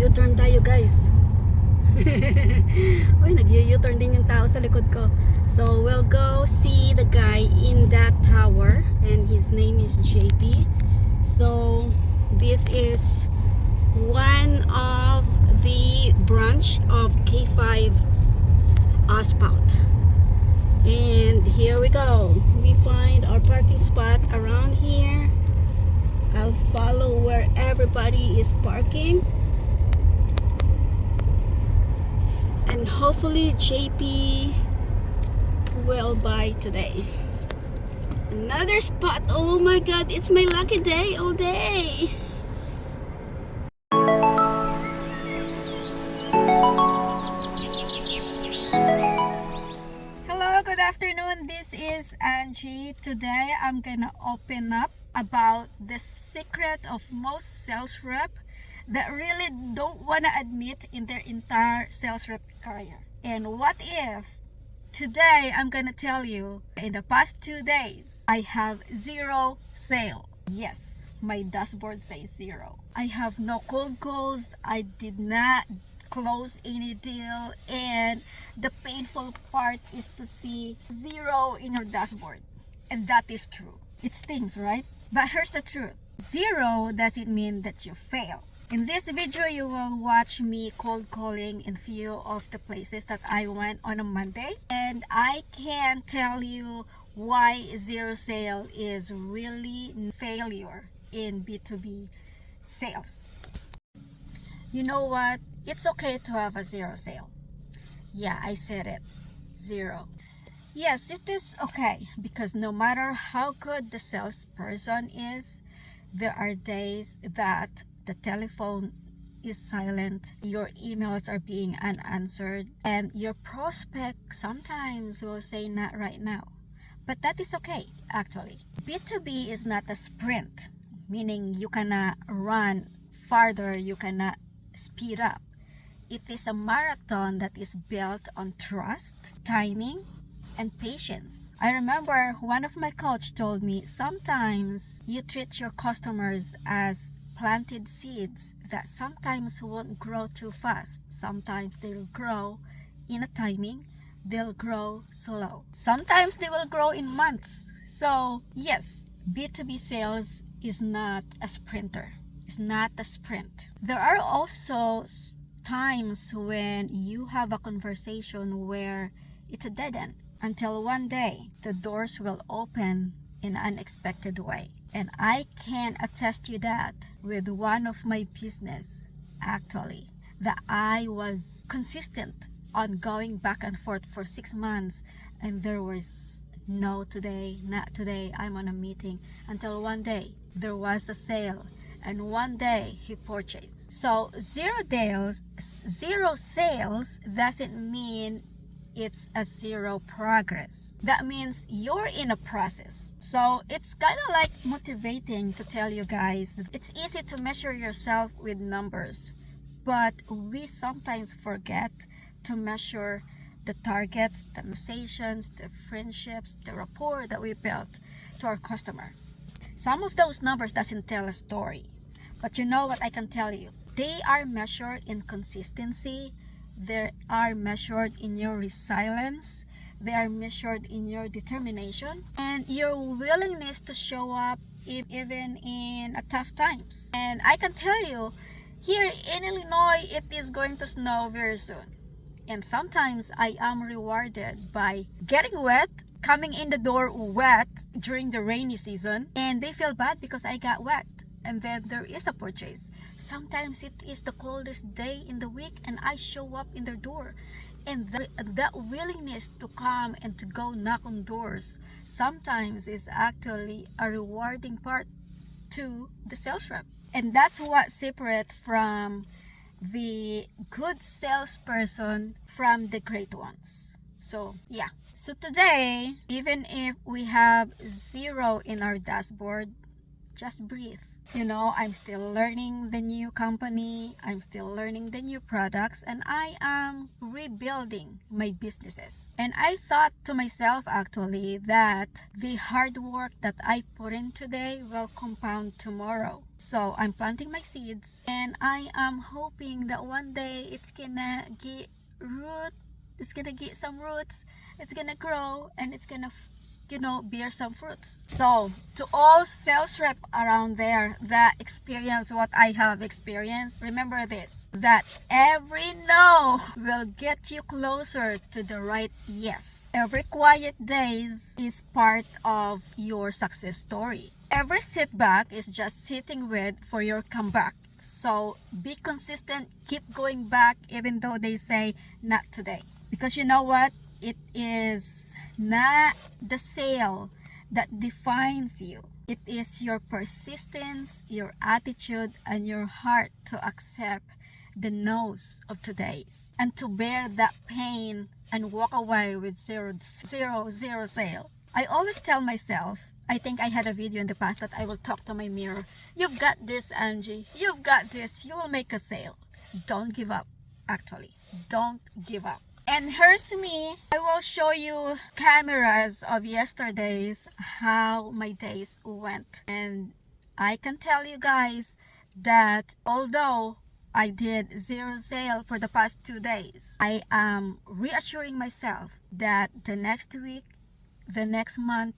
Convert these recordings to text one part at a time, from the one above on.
Nag-U-turn tayo, guys. Uy, nag-U-turn din yung tao sa likod ko. So, we'll go see the guy in that tower. And his name is JP. So, this is one of the branch of K5 Asphalt. And here we go. We find our parking spot around here. I'll follow where everybody is parking. And hopefully JP will buy today. Another spot. Oh my god, it's my lucky day all day. Hello, good afternoon. This is Angie. Today I'm gonna open up about the secret of most sales rep that really don't want to admit in their entire sales rep career. And what if today I'm gonna tell you, in the past 2 days I have 0 sale. Yes, my dashboard says 0. I have no cold calls. I did not close any deal, and the painful part is to see 0 in your dashboard. And that is true. It stings, right? But here's the truth. 0 doesn't mean that you fail. In this video, you will watch me cold calling in few of the places that I went on a Monday. And I can tell you why 0 sale is really failure in B2B sales. You know what? It's okay to have a 0 sale. Yeah, I said it. 0. Yes, it is okay, because no matter how good the salesperson is, there are days that the telephone is silent, your emails are being unanswered, and your prospect sometimes will say not right now. But that is okay, actually. B2B is not a sprint, meaning you cannot run farther, you cannot speed up. It is a marathon that is built on trust, timing, and patience. I remember one of my coach told me, sometimes you treat your customers as planted seeds that sometimes won't grow too fast. Sometimes they'll grow in a timing, they'll grow slow. Sometimes they will grow in months. So yes, B2B sales is not a sprinter. It's not a sprint. There are also times when you have a conversation where it's a dead end, until one day the doors will open in an unexpected way. And I can attest you that with one of my business, actually, that I was consistent on going back and forth for 6 months, and there was no today, not today, I'm on a meeting, until one day there was a sale, and one day he purchased. So 0 sales doesn't mean it's a 0 progress. That means you're in a process. So it's kind of like motivating to tell you guys, it's easy to measure yourself with numbers, but we sometimes forget to measure the targets, the conversations, the friendships, the rapport that we built to our customer. Some of those numbers doesn't tell a story, but you know what I can tell you? They are measured in consistency. They are measured in your resilience. They are measured in your determination and your willingness to show up even in tough times. And I can tell you, here in Illinois, it is going to snow very soon. And sometimes I am rewarded by getting wet, coming in the door wet during the rainy season, and they feel bad because I got wet. And then there is a purchase. Sometimes it is the coldest day in the week and I show up in their door. And that willingness to come and to go knock on doors sometimes is actually a rewarding part to the sales rep. And that's what separates from the good salesperson from the great ones. So yeah. So today, even if we have 0 in our dashboard, just breathe. I'm still learning the new company, I'm still learning the new products, and I am rebuilding my businesses. And I thought to myself actually that the hard work that I put in today will compound tomorrow. So I'm planting my seeds, and I am hoping that one day it's gonna get root, it's gonna get some roots, it's gonna grow, and it's gonna bear some fruits. So to all sales rep around there that experience what I have experienced, remember this, that every no will get you closer to the right yes. Every quiet days is part of your success story. Every setback is just sitting with for your comeback. So be consistent, keep going back even though they say not today. Because you know what? It is not the sale that defines you. It is your persistence, your attitude, and your heart to accept the no's of today's and to bear that pain and walk away with zero sale. I always tell myself, I think I had a video in the past that I will talk to my mirror. You've got this, Angie. You've got this. You will make a sale. Don't give up, actually. Don't give up. And here's me. I will show you cameras of yesterday's, how my days went. And I can tell you guys that although I did zero sale for the past 2 days, I am reassuring myself that the next week, the next month,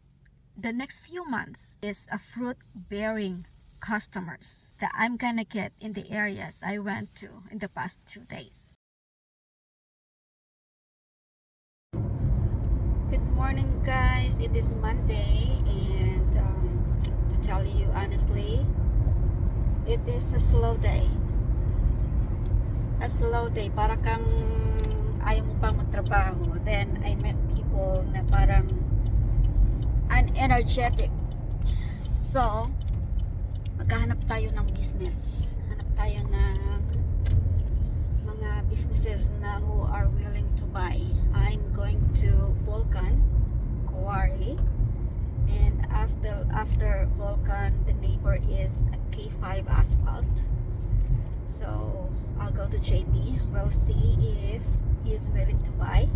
the next few months is a fruit-bearing customers that I'm gonna get in the areas I went to in the past 2 days. Good morning, guys. It is Monday, and to tell you honestly, it is a slow day. A slow day. Para kang ayaw mo pang magtrabaho. Then I met people na parang unenergetic. So, maghahanap tayo ng business. Hanap tayo ng mga businesses na who are willing to buy. I'm going to Vulcan Quarry, and after Vulcan, the neighbor is a K5 Asphalt. So I'll go to JP. We'll see if he is willing to buy.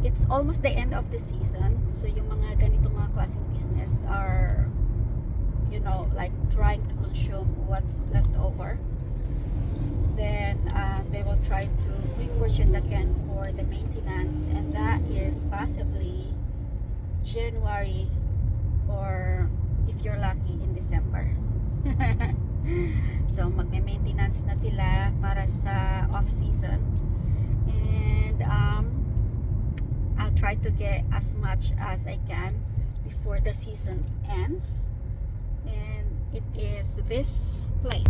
It's almost the end of the season, so yung mga ganito mga klaseng business are, like trying to consume what's left over. Then they will try to repurchase again for the maintenance, and that is possibly January, or if you're lucky, in December. So magme-maintenance na sila para sa off-season, and I'll try to get as much as I can before the season ends. And it is this plane.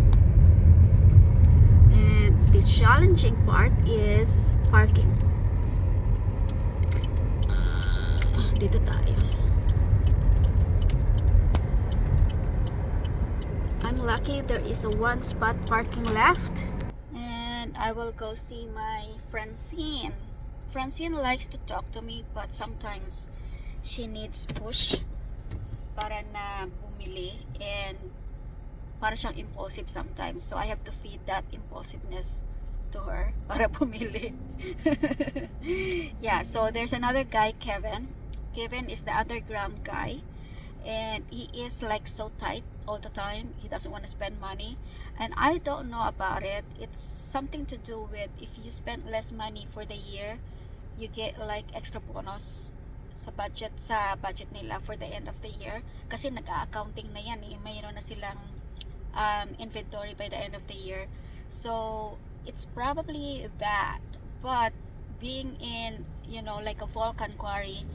And the challenging part is parking. Dito tayo. I'm lucky there is a one spot parking left. And I will go see my Francine. Francine likes to talk to me, but sometimes she needs push para na bumili, and para siyang impulsive sometimes. So I have to feed that impulsiveness to her para bumili. Yeah, so there's another guy, Kevin. Kevin is the underground guy, and he is like so tight all the time. He doesn't want to spend money, and I don't know about it. It's something to do with if you spend less money for the year, you get like extra bonus sa budget nila for the end of the year, kasi nag-accounting na yan eh. Mayroon na silang inventory by the end of the year. So it's probably that. But being in like a Vulcan Quarry,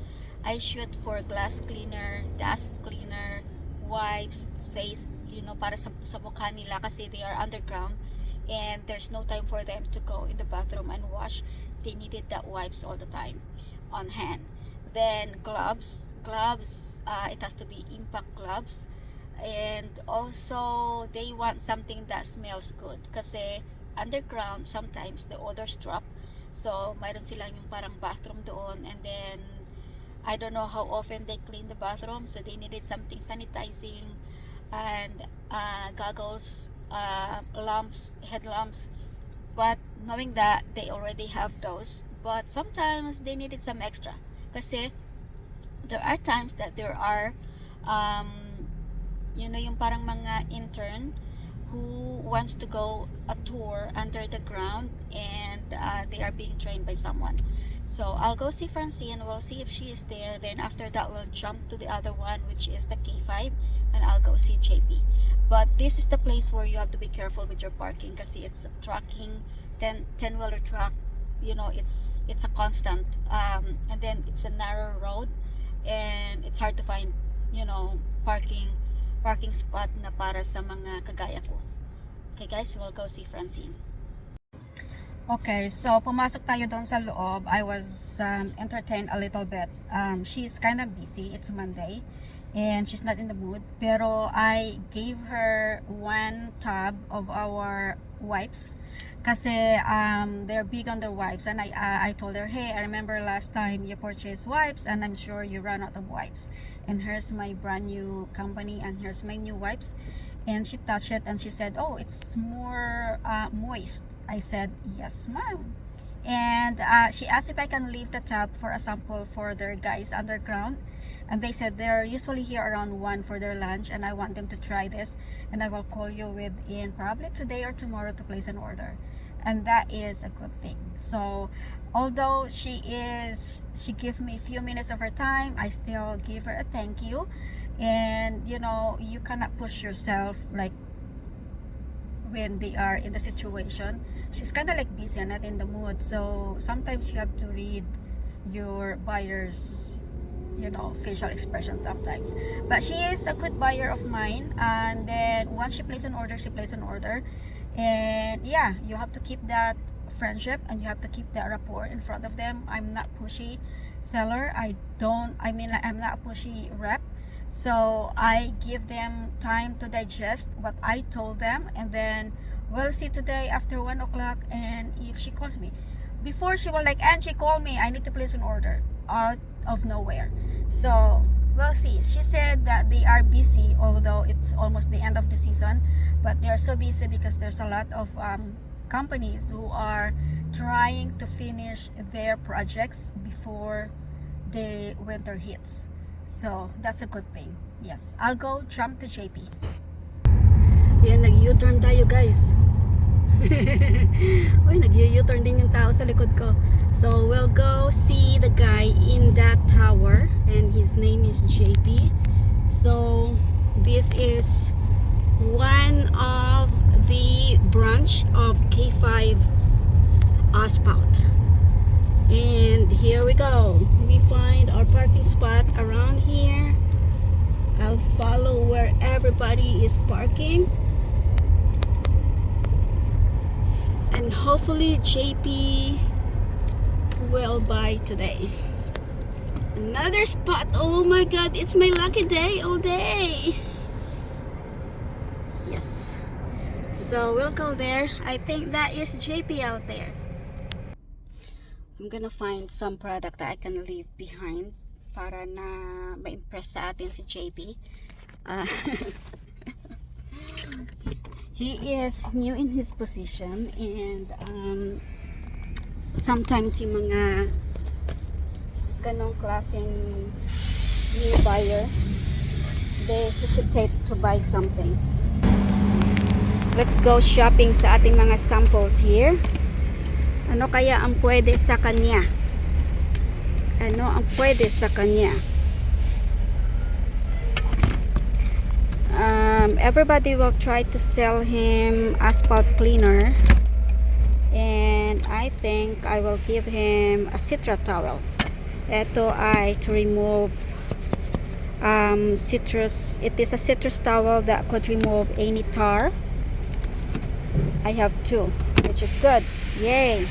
I shoot for glass cleaner, dust cleaner, wipes, face, para sa mukha nila, kasi they are underground and there's no time for them to go in the bathroom and wash. They needed that wipes all the time on hand. Then gloves, it has to be impact gloves. And also they want something that smells good, kasi underground sometimes the odors drop. So mayroon silang yung parang bathroom doon, and then I don't know how often they clean the bathroom, so they needed something sanitizing and goggles, lamps, headlamps. But knowing that they already have those, but sometimes they needed some extra. Kasi there are times that there are yung parang mga intern who wants to go a tour under the ground, and they are being trained by someone. So I'll go see Francine, we'll see if she is there, then after that we'll jump to the other one, which is the K5, and I'll go see JP. But this is the place where you have to be careful with your parking kasi it's trucking, 10-wheeler truck, it's a constant, and then it's a narrow road, and it's hard to find parking spot na para sa mga kagaya ko. Okay guys, we'll go see Francine. Okay, so pumasok tayo doon sa loob. I was entertained a little bit. She's kind of busy. It's Monday and she's not in the mood. Pero I gave her one tub of our wipes kasi they're big on their wipes, and I told her, hey, I remember last time you purchased wipes and I'm sure you ran out of wipes, and here's my brand new company and here's my new wipes. And she touched it and she said, oh, it's more moist. I said, yes ma'am. And she asked if I can leave the tub for a sample for their guys underground, and they said they're usually here around 1 for their lunch, and I want them to try this, and I will call you within probably today or tomorrow to place an order. And that is a good thing. So although she gave me a few minutes of her time, I still give her a thank you. And you cannot push yourself, like when they are in the situation. She's kind of like busy and not in the mood, so sometimes you have to read your buyers facial expression sometimes. But she is a good buyer of mine, and then once she places an order, she places an order. And yeah, you have to keep that friendship and you have to keep that rapport in front of them. I'm not pushy seller. I'm not a pushy rep. So I give them time to digest what I told them, and then we'll see today after 1 o'clock. And if she calls me, before she was like, Angie, call me, I need to place an order, out of nowhere. So we'll see. She said that they are busy, although it's almost the end of the season, but they are so busy because there's a lot of companies who are trying to finish their projects before the winter hits. So that's a good thing. Yes, I'll go jump to JP. Yan, nag-U-turn tayo guys. Uy, nag-U-turn din yung tao sa likod ko. So we'll go see the guy in that tower, and his name is JP. So this is one of the branch of K5 asphalt. And here we go. We find our parking spot around here. I'll follow where everybody is parking. And hopefully JP will buy today. Another spot. Oh my god, it's my lucky day all day. Yes. So we'll go there. I think that is JP out there. I'm gonna find some product that I can leave behind para na ma-impress sa atin si JP. He is new in his position, and sometimes yung mga ganong klaseng new buyer, they hesitate to buy something. Let's go shopping sa ating mga samples here. Ano kaya ang pwede sa kanya? Ano ang pwede sa kanya? Everybody will try to sell him asphalt cleaner, and I think I will give him a Citra towel. Ito ay to remove citrus. It is a citrus towel that could remove any tar. I have 2, which is good. Yay!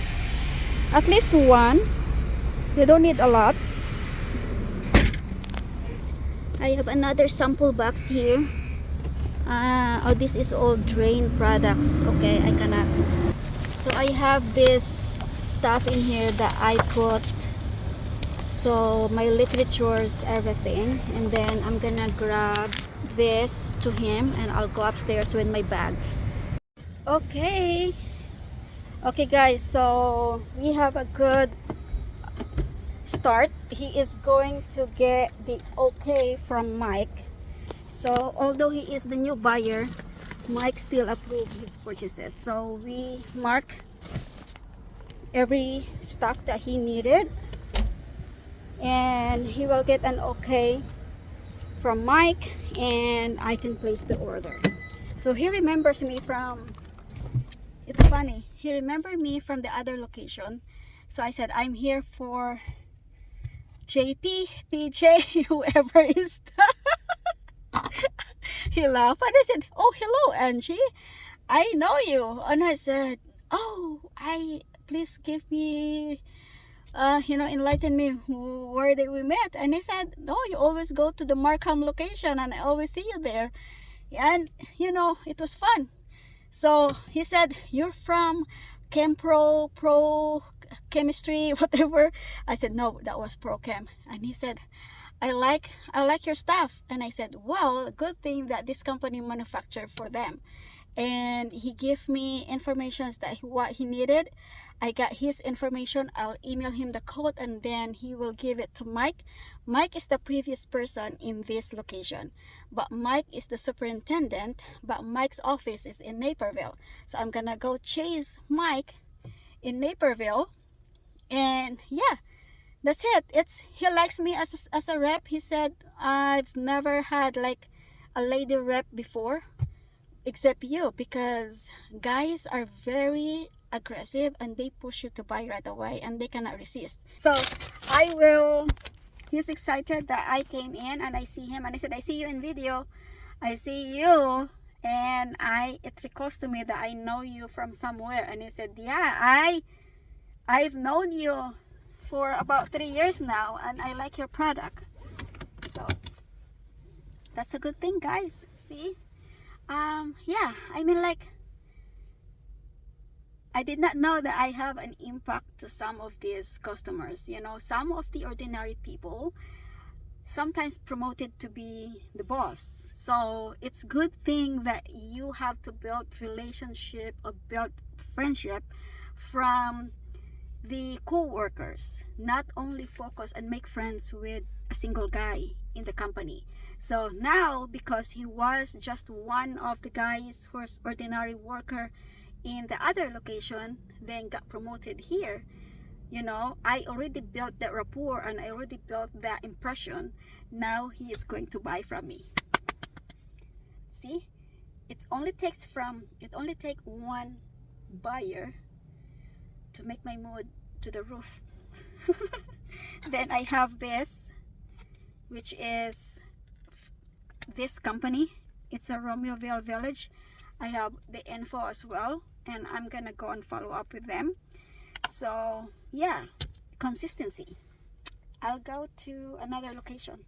At least 1. You don't need a lot. I have another sample box here. Oh, this is all drain products. Okay, I cannot. So I have this stuff in here that I put, so my literatures, everything, and then I'm gonna grab this to him and I'll go upstairs with my bag. Okay guys, so we have a good start. He is going to get the okay from Mike. So although he is the new buyer, Mike still approved his purchases. So we mark every stuff that he needed and he will get an okay from Mike and I can place the order. So he remembers me from, it's funny, he remembered me from the other location. So I said, I'm here for JP, PJ, whoever is he laughed and I said, oh, hello Angie, I know you. And I said, oh, please give me enlighten me where did we met. And he said, no, you always go to the Markham location and I always see you there. And it was fun. So he said, you're from Pro Chemistry, whatever. I said, no, that was Pro Chem. And he said, I like your stuff. And I said, well, good thing that this company manufactured for them. And he gave me information that what he needed. I got his information. I'll email him the code and then he will give it to Mike. Mike is the previous person in this location, but Mike is the superintendent, but Mike's office is in Naperville. So I'm gonna go chase Mike in Naperville. And yeah, that's it. He likes me as a rep. He said, I've never had like a lady rep before except you, because guys are very aggressive and they push you to buy right away and they cannot resist. So he's excited that I came in and I see him and I said, I see you in video, I see you, and it recalls to me that I know you from somewhere. And he said, yeah, I've known you for about 3 years now and I like your product. So that's a good thing, guys. See, yeah, I mean, like, I did not know that I have an impact to some of these customers. Some of the ordinary people sometimes promoted to be the boss. So it's good thing that you have to build relationship or build friendship from the co-workers, not only focus and make friends with a single guy in the company. So now, because he was just one of the guys who was ordinary worker in the other location, then got promoted here, I already built that rapport and I already built that impression. Now he is going to buy from me. See, it only takes one buyer to make my mood to the roof. Then I have this, which is this company. It's a Romeoville Village. I have the info as well, and I'm gonna go and follow up with them. So yeah, consistency. I'll go to another location.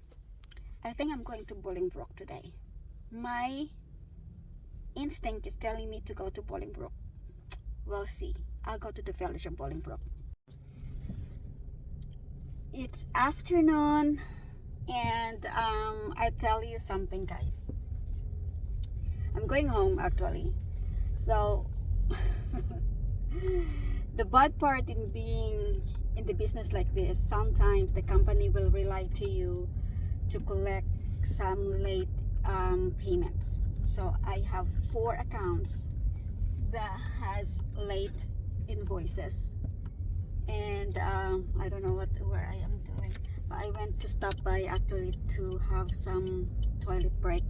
I think I'm going to Bolingbrook today. My instinct is telling me to go to Bolingbrook. We'll see. I'll go to the village of Bolingbrook. It's afternoon, and I tell you something, guys. I'm going home actually. So the bad part in being in the business like this, sometimes the company will rely to you to collect some late payments. So I have 4 accounts that has late invoices, and I don't know where I am doing, but I went to stop by actually to have some toilet break.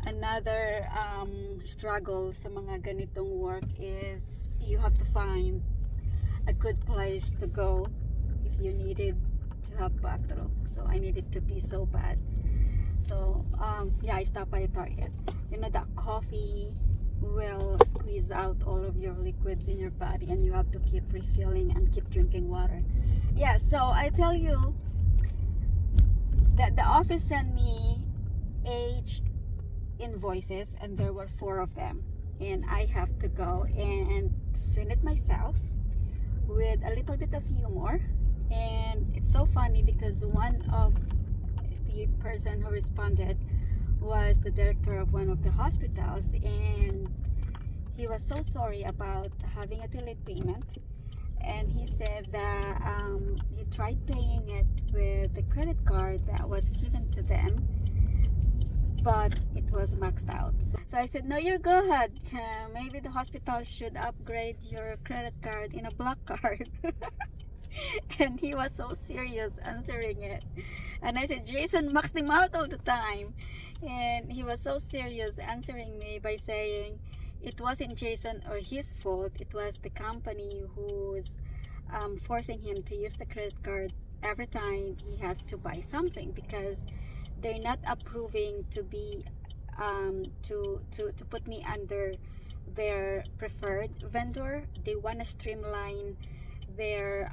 another struggle sa mga ganitong work is you have to find a good place to go if you needed to have bathroom. So I needed to pee so bad. So yeah, I stopped by Target. That coffee will squeeze out all of your liquids in your body and you have to keep refilling and keep drinking water. Yeah, so I tell you that the office sent me age invoices and there were 4 of them, and I have to go and send it myself with a little bit of humor. And it's so funny because one of the person who responded was the director of one of the hospitals, and he was so sorry about having a delayed payment. And he said that he tried paying it with the credit card that was given to them, but it was maxed out. So I said, no, you're good. Maybe the hospital should upgrade your credit card in a black card. And he was so serious answering it. And I said, Jason maxed them out all the time. And he was so serious answering me by saying it wasn't Jason or his fault. It was the company who's forcing him to use the credit card every time he has to buy something, because they're not approving to be to put me under their preferred vendor. They want to streamline their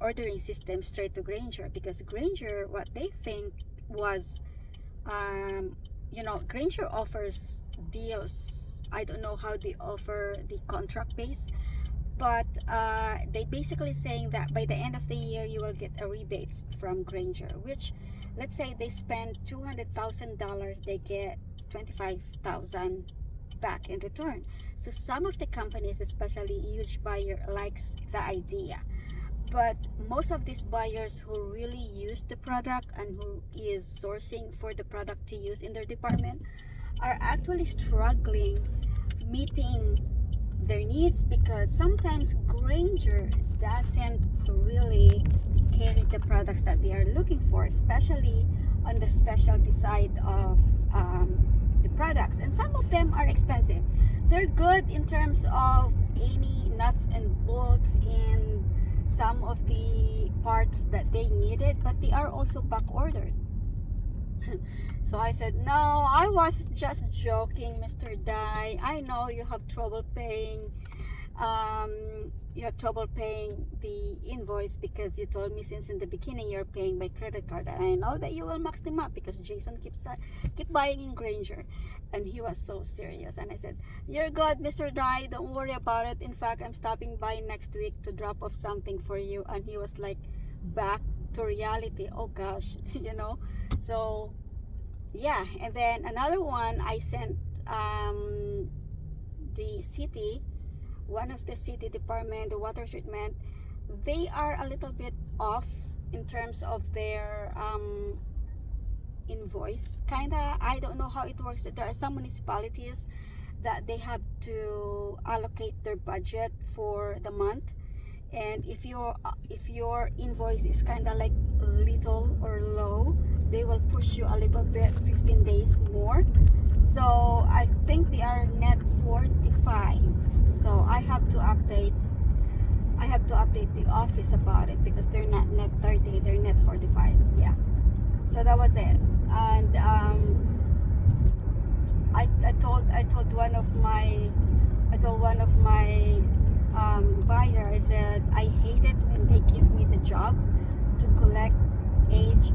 ordering system straight to Granger, because Granger, what they think was Granger offers deals. I don't know how they offer the contract base, but they basically saying that by the end of the year you will get a rebate from Granger, which, let's say they spend $200,000, they get $25,000 back in return. So some of the companies, especially huge buyer, likes the idea, but most of these buyers who really use the product and who is sourcing for the product to use in their department are actually struggling meeting their needs, because sometimes Granger doesn't really carry the products that they are looking for, especially on the specialty side of the products. And some of them are expensive. They're good in terms of any nuts and bolts and some of the parts that they needed, but they are also back ordered. So I said, no, I was just joking, Mr. Dai. I know you have trouble paying the invoice, because you told me since in the beginning you're paying by credit card, and I know that you will max them up because Jason keep buying in Granger. And he was so serious, and I said, you're good, Mr. Dai, don't worry about it. In fact, I'm stopping by next week to drop off something for you. And he was like back to reality. Oh gosh. So yeah. And then another one, I sent the city, one of the city department, the water treatment. They are a little bit off in terms of their invoice, kinda. I don't know how it works. There are some municipalities that they have to allocate their budget for the month, and if your invoice is kind of like little or low, they will push you a little bit 15 days more. So I think they are net 45. So I have to update the office about it, because they're not net 30, they're net 45. Yeah. So that was it. And I told one of my buyer, I said, I hate it when they give me the job to collect age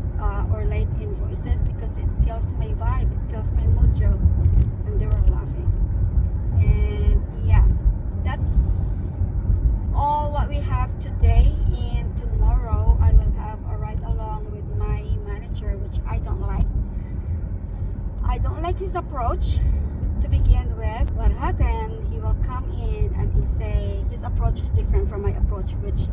or late invoices, because it kills my vibe, it kills my mojo. And they were laughing. And yeah, that's all what we have today. And tomorrow I will have a ride along with my manager, which I don't like. I don't like his approach to begin with. What happened, he will come in and he say his approach is different from my approach, which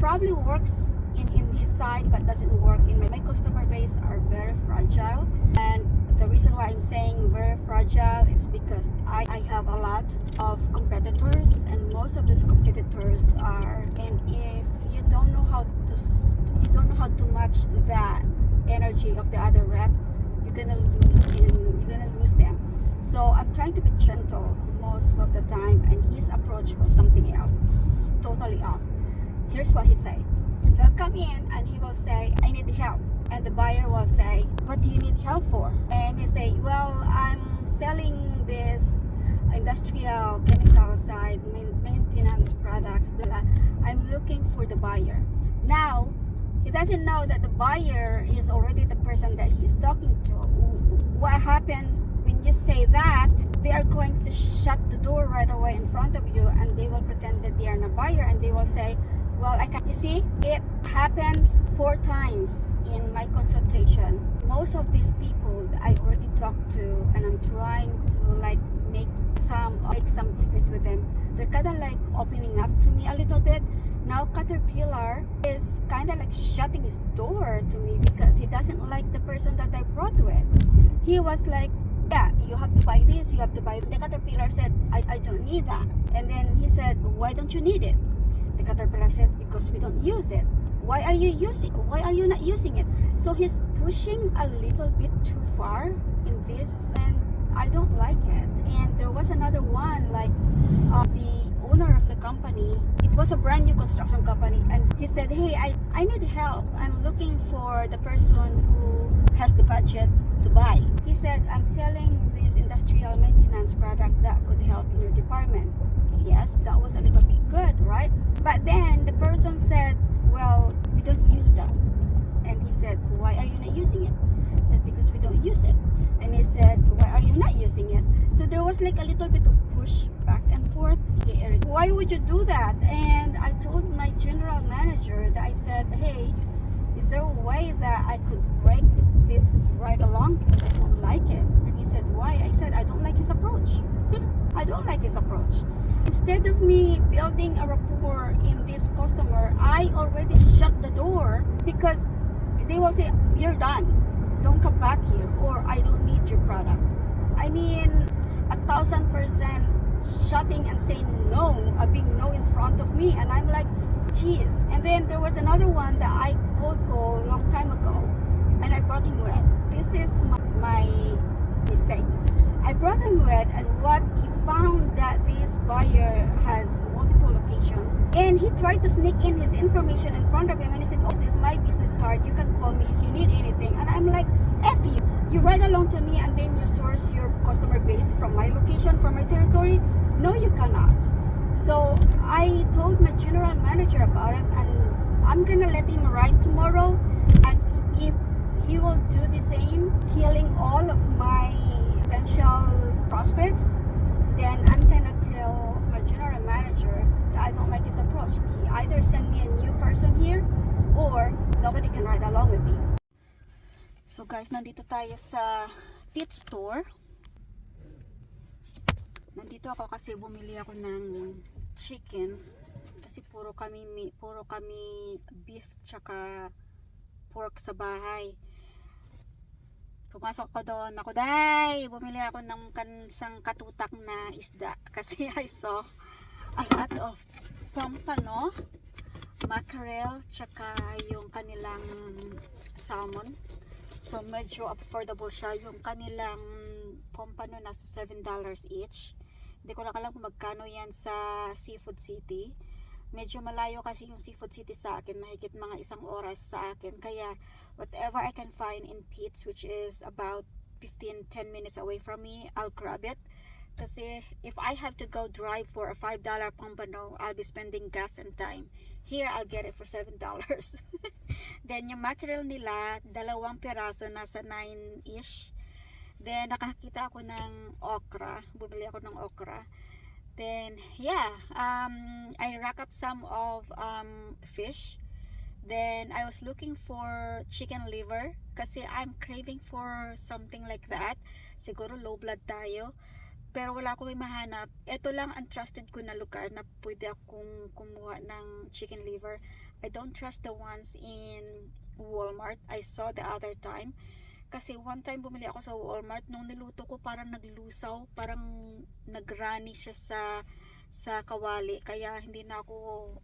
probably works in his side but doesn't work in my customer base. Are very fragile, and the reason why I'm saying very fragile, it's because I have a lot of competitors, and most of those competitors are, and if you don't know how to match that energy of the other rep, you're gonna lose them. So I'm trying to be gentle most of the time, and his approach was something else. It's totally off. Here's what he say. He'll come in and he will say, I need help. And the buyer will say, what do you need help for? And he say, well, I'm selling this industrial chemical side maintenance products, blah, blah. I'm looking for the buyer. Now, he doesn't know that the buyer is already the person that he's talking to. What happened when you say that, they are going to shut the door right away in front of you, and they will pretend that they are not a buyer, and they will say, well, I can. You see, it happens 4 times in my consultation. most of these people that I already talked to, and I'm trying to like make some business with them, they're kind of like opening up to me a little bit. Now Caterpillar is kind of like shutting his door to me because he doesn't like the person that I brought with. He was like, yeah, you have to buy this, you have to buy it. The Caterpillar said, I don't need that. And then he said, why don't you need it? The Caterpillar said, because we don't use it. Why are you not using it? So he's pushing a little bit too far in this, and I don't like it. And there was another one, like the owner of the company, it was a brand new construction company, and he said, hey, I need help. I'm looking for the person who has the budget to buy. He said, I'm selling this industrial maintenance product that could help in your department. Yes, that was a little bit good, right? But then the person said, well, we don't use that. And he said, why are you not using it? He said, because we don't use it. And he said, why are you not using it? So there was like a little bit of push back and forth. Why would you do that? And I told my general manager that I said, hey, is there a way that I could break this right along because I don't like it? And he said, why? I said, I don't like his approach. I don't like his approach. Instead of me building a rapport in this customer, I already shut the door because they will say, you're done. Don't come back here, or I don't need your product. I mean, 1,000% shutting and saying no, a big no in front of me. And I'm like, geez. And then there was another one that I cold called a long time ago, and I brought him with. This is my mistake. I brought him with, and what he found that this buyer has multiple locations, and he tried to sneak in his information in front of him, and he said, oh, this is my business card, you can call me if you need anything. And I'm like, F you write along to me and then you source your customer base from my location, from my territory? No, you cannot. So I told my general manager about it, and I'm gonna let him write tomorrow, and if he will do the same, killing all of my potential prospects, then I'm gonna tell my general manager that I don't like his approach. He either send me a new person here, or nobody can ride along with me. So guys, nandito tayo sa pit store. Nandito ako kasi bumili ako ng chicken, kasi puro kami beef tsaka pork sa bahay. Pumasok ko doon, ako day, bumili ako ng kansang katutak na isda kasi I saw a lot of pompano, mackerel, tsaka yung kanilang salmon. So medyo affordable siya. Yung kanilang pompano nasa $7 each. Hindi ko lang alam kung magkano yan sa Seafood City. Medyo malayo kasi yung Seafood City sa akin, mahigit mga 1 oras sa akin. Kaya whatever I can find in Pete's, which is about 10 minutes away from me, I'll grab it. Kasi if I have to go drive for a $5 pompano, I'll be spending gas and time. Here, I'll get it for $7. Then yung mackerel nila, 2 peraso, nasa 9-ish. Then nakakita ako ng okra. Bumili ako ng okra. Then yeah, I rack up some of fish. Then I was looking for chicken liver kasi I'm craving for something like that. Siguro low blood tayo, pero wala akong mahanap. Ito lang ang trusted ko na lugar na pwede akong kumuha ng chicken liver. I don't trust the ones in Walmart. I saw the other time. Kasi one time bumili ako sa Walmart, nung niluto ko parang naglusaw, parang nagrani siya sa kawali, kaya hindi na ako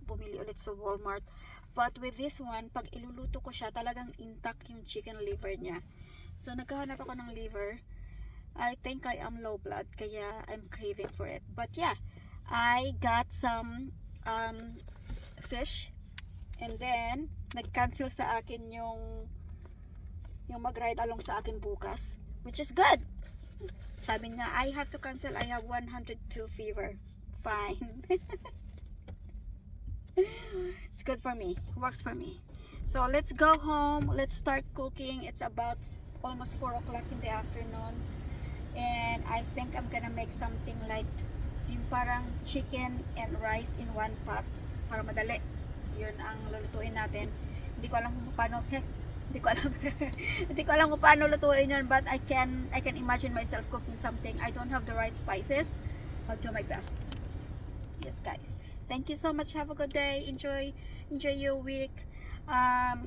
bumili ulit sa Walmart. But with this one, pag iluluto ko siya, talagang intact yung chicken liver niya. So naghahanap ako ng liver. I think I am low blood, kaya I'm craving for it. But yeah, I got some fish, and then nag-cancel sa akin yung mag-ride along sa akin bukas, which is good. Sabi niya, I have to cancel, I have 102 fever. Fine. It's good for me, works for me. So let's go home, let's start cooking. It's about almost 4 o'clock in the afternoon, and I think I'm gonna make something like yung parang chicken and rice in one pot para madali. Yun ang lulutuin natin. Hindi ko alam kung paano. Hindi ko alam. Hindi ko alam kung paano lutuin yun, but I can imagine myself cooking something. I don't have the right spices. I'll do my best. Yes, guys. Thank you so much. Have a good day. Enjoy your week.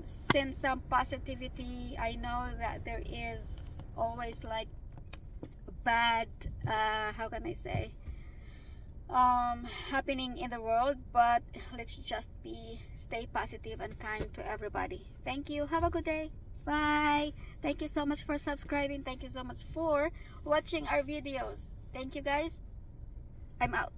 Send some positivity. I know that there is always like bad, how can I say, happening in the world, but let's just stay positive and kind to everybody. Thank you. Have a good day. Bye. Thank you so much for subscribing. Thank you so much for watching our videos. Thank you, guys. I'm out.